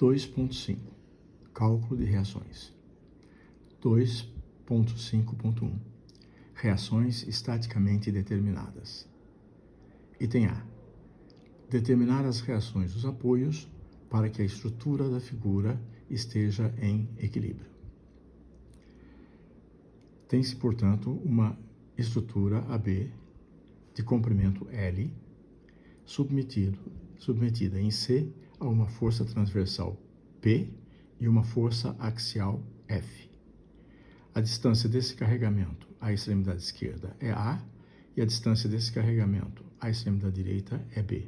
2.5 Cálculo de reações. 2.5.1 Reações estaticamente determinadas. Item A. Determinar as reações dos apoios para que a estrutura da figura esteja em equilíbrio. Tem-se, portanto, uma estrutura AB de comprimento L submetida em C a uma força transversal P e uma força axial F. A distância desse carregamento à extremidade esquerda é A e a distância desse carregamento à extremidade direita é B.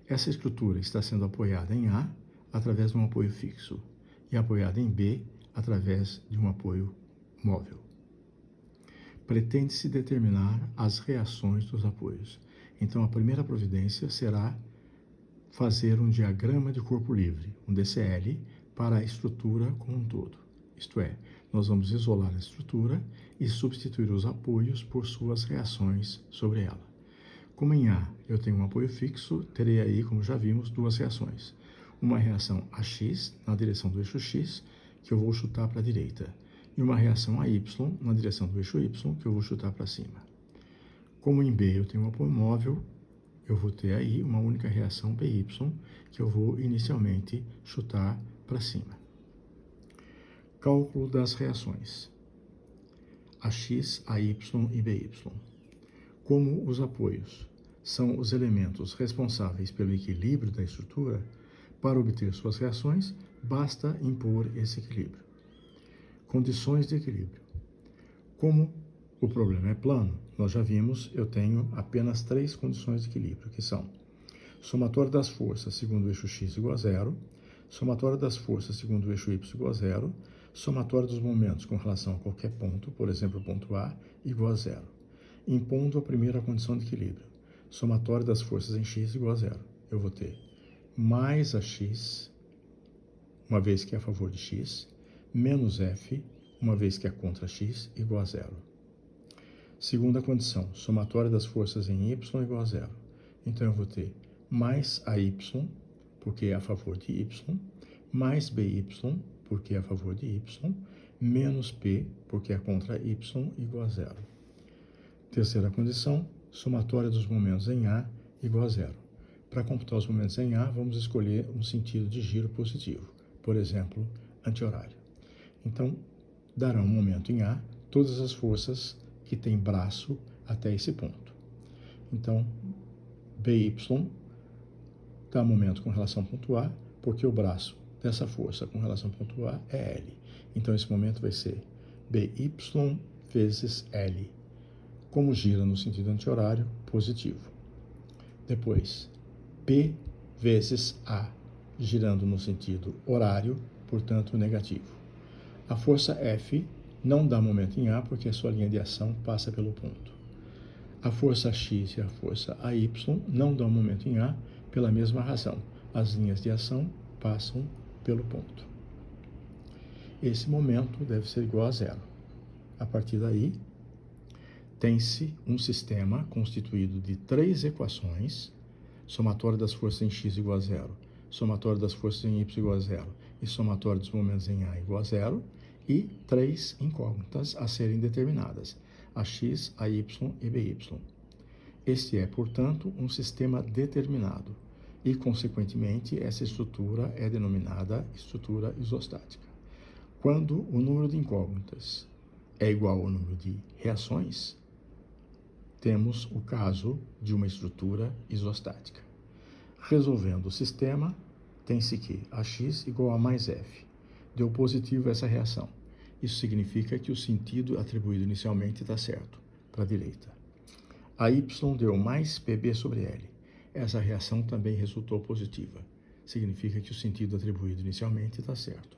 Essa estrutura está sendo apoiada em A através de um apoio fixo e apoiada em B através de um apoio móvel. Pretende-se determinar as reações dos apoios. Então, a primeira providência será fazer um diagrama de corpo livre, um DCL, para a estrutura como um todo. Isto é, nós vamos isolar a estrutura e substituir os apoios por suas reações sobre ela. Como em A eu tenho um apoio fixo, terei aí, como já vimos, duas reações. Uma reação AX, na direção do eixo X, que eu vou chutar para a direita, e uma reação AY, na direção do eixo Y, que eu vou chutar para cima. Como em B eu tenho um apoio móvel, eu vou ter aí uma única reação PY, que eu vou inicialmente chutar para cima. Cálculo das reações. AX, AY e BY. Como os apoios são os elementos responsáveis pelo equilíbrio da estrutura, para obter suas reações, basta impor esse equilíbrio. Condições de equilíbrio. Como o problema é plano, nós já vimos, eu tenho apenas 3 condições de equilíbrio, que são somatório das forças segundo o eixo x igual a 0, somatório das forças segundo o eixo y igual a 0, somatório dos momentos com relação a qualquer ponto, por exemplo, o ponto A, igual a 0. Impondo a primeira condição de equilíbrio, somatório das forças em x igual a 0. Eu vou ter mais ax, uma vez que é a favor de x, menos f, uma vez que é contra x, igual a 0. Segunda condição, somatório das forças em y igual a 0. Então, eu vou ter mais AY, porque é a favor de y, mais BY, porque é a favor de y, menos P, porque é contra y, igual a 0. Terceira condição, somatória dos momentos em A igual a 0. Para computar os momentos em A, vamos escolher um sentido de giro positivo, por exemplo, anti-horário. Então, dará um momento em A todas as forças que têm braço até esse ponto. Então, BY dá momento com relação ao ponto A, porque o braço dessa força com relação ao ponto A é L. Então, esse momento vai ser BY vezes L. Como gira no sentido anti-horário, positivo. Depois, P vezes A, girando no sentido horário, portanto, negativo. A força F não dá momento em A, porque a sua linha de ação passa pelo ponto. A força X e a força AY não dão momento em A, pela mesma razão. As linhas de ação passam pelo ponto. Esse momento deve ser igual a 0. A partir daí, tem-se um sistema constituído de 3 equações, somatório das forças em x igual a 0, somatório das forças em y igual a 0 e somatório dos momentos em A igual a 0, e 3 incógnitas a serem determinadas, AX, AY e BY. Este é, portanto, um sistema determinado e, consequentemente, essa estrutura é denominada estrutura isostática. Quando o número de incógnitas é igual ao número de reações, temos o caso de uma estrutura isostática. Resolvendo o sistema, tem-se que AX igual a mais F. Deu positivo essa reação. Isso significa que o sentido atribuído inicialmente está certo, para a direita. A Y deu mais PB sobre L. Essa reação também resultou positiva. Significa que o sentido atribuído inicialmente está certo.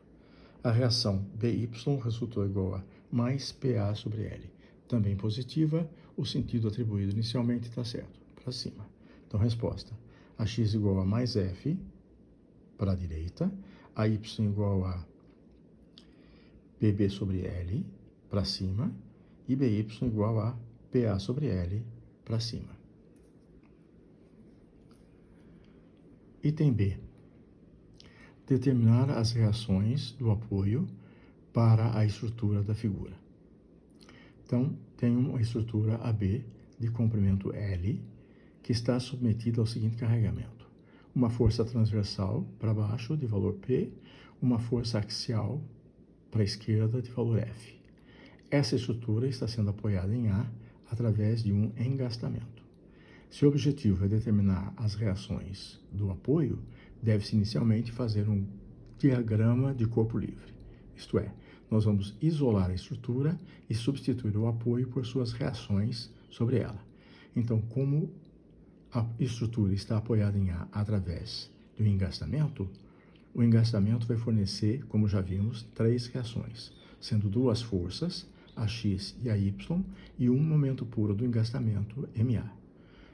A reação BY resultou igual a mais PA sobre L. Também positiva, o sentido atribuído inicialmente está certo, para cima. Então, resposta. AX igual a mais F, para a direita. AY igual a PB sobre L, para cima. E BY igual a PA sobre L, para cima. Item B. determinar as reações do apoio para a estrutura da figura. Então, tem uma estrutura AB de comprimento L que está submetida ao seguinte carregamento: uma força transversal para baixo de valor P, uma força axial para a esquerda de valor F. Essa estrutura está sendo apoiada em A através de um engastamento. Se o objetivo é determinar as reações do apoio, deve-se inicialmente fazer um diagrama de corpo livre. Isto é, nós vamos isolar a estrutura e substituir o apoio por suas reações sobre ela. Então, como a estrutura está apoiada em A através do engastamento, o engastamento vai fornecer, como já vimos, 3 reações, sendo 2 forças, a X e a Y, e um momento puro do engastamento, MA.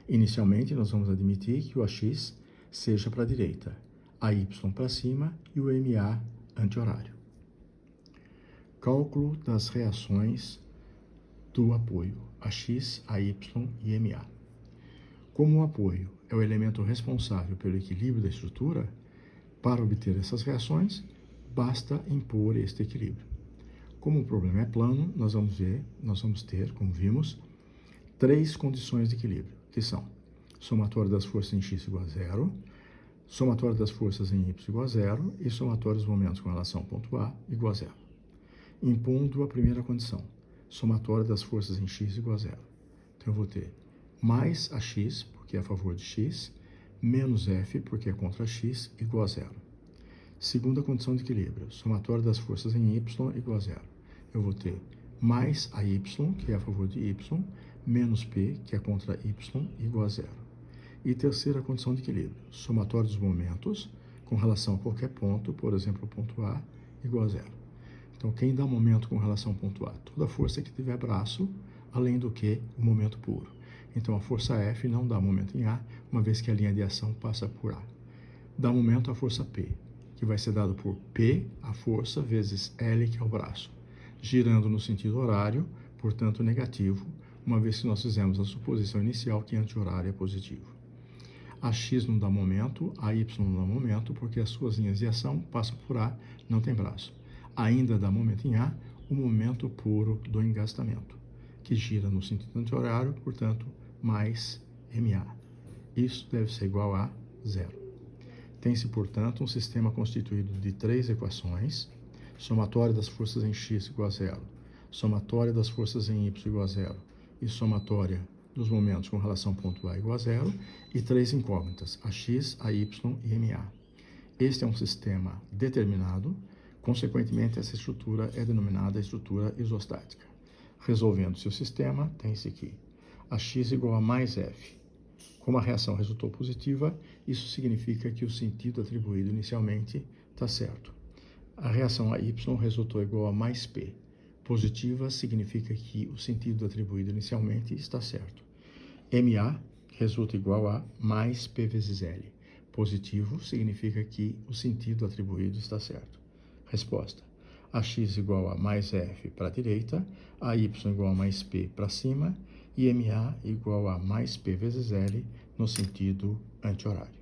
Inicialmente, nós vamos admitir que o AX seja para a direita, a Y para cima e o MA anti-horário. Cálculo das reações do apoio, AX, AY e MA. Como o apoio é o elemento responsável pelo equilíbrio da estrutura, para obter essas reações, basta impor este equilíbrio. Como o problema é plano, nós vamos ter, como vimos, 3 condições de equilíbrio, que são somatório das forças em x igual a 0, somatório das forças em y igual a 0 e somatório dos momentos com relação ao ponto A igual a 0. Impondo a primeira condição, somatório das forças em x igual a 0. Então, eu vou ter mais ax, porque é a favor de x, menos f, porque é contra x, igual a 0. Segunda condição de equilíbrio, somatório das forças em y igual a 0. Eu vou ter mais AY, que é a favor de y, menos P, que é contra y, igual a 0. E terceira condição de equilíbrio, somatório dos momentos com relação a qualquer ponto, por exemplo, o ponto A, igual a 0. Então, quem dá momento com relação ao ponto A? Toda força que tiver braço, além do que o momento puro. Então, a força F não dá momento em A, uma vez que a linha de ação passa por A. Dá momento à força P, que vai ser dado por P, a força, vezes L, que é o braço, girando no sentido horário, portanto negativo, uma vez que nós fizemos a suposição inicial que anti-horário é positivo. A X não dá momento, a Y não dá momento, porque as suas linhas de ação passam por A, não tem braço. Ainda dá momento em A, o momento puro do engastamento, que gira no sentido anti-horário, portanto, mais MA. Isso deve ser igual a 0. Tem-se, portanto, um sistema constituído de 3 equações: somatória das forças em x igual a 0, somatória das forças em y igual a 0 e somatória dos momentos com relação ao ponto A igual a 0, e 3 incógnitas, a x, a y e MA. Este é um sistema determinado, consequentemente, essa estrutura é denominada estrutura isostática. Resolvendo-se o sistema, tem-se aqui a x igual a mais f. Como a reação resultou positiva, isso significa que o sentido atribuído inicialmente está certo. A reação a y resultou igual a mais p. Positiva significa que o sentido atribuído inicialmente está certo. MA resulta igual a mais p vezes L. Positivo significa que o sentido atribuído está certo. Resposta: AX igual a mais F para a direita, AY igual a mais P para cima e MA igual a mais P vezes L no sentido anti-horário.